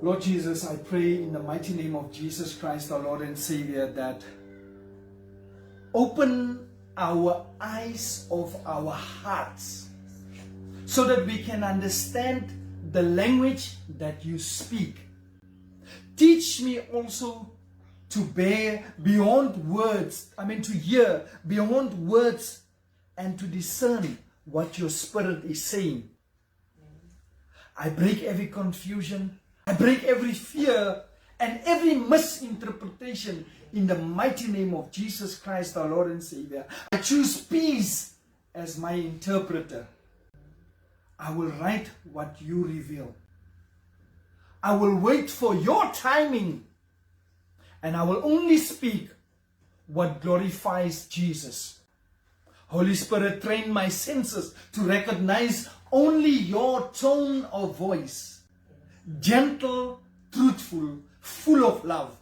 Lord Jesus, I pray in the mighty name of Jesus Christ, our Lord and Savior, that open our eyes of our hearts so that we can understand the language that you speak. Teach me also to bear beyond words, to hear beyond words and to discern what your Spirit is saying. I break every confusion, I break every fear and every misinterpretation in the mighty name of Jesus Christ, our Lord and Savior. I choose peace as my interpreter. I will write what you reveal. I will wait for your timing, and I will only speak what glorifies Jesus. Holy Spirit, train my senses to recognize only your tone of voice. Gentle, truthful, full of love.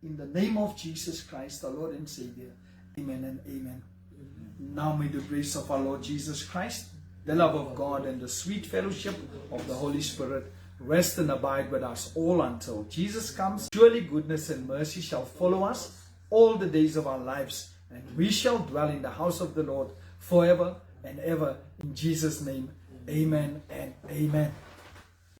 In the name of Jesus Christ, our Lord and Savior. Amen and amen. Now may the grace of our Lord Jesus Christ, the love of God, and the sweet fellowship of the Holy Spirit rest and abide with us all until Jesus comes. Surely goodness and mercy shall follow us all the days of our lives, and we shall dwell in the house of the Lord forever and ever. In Jesus' name, amen and amen.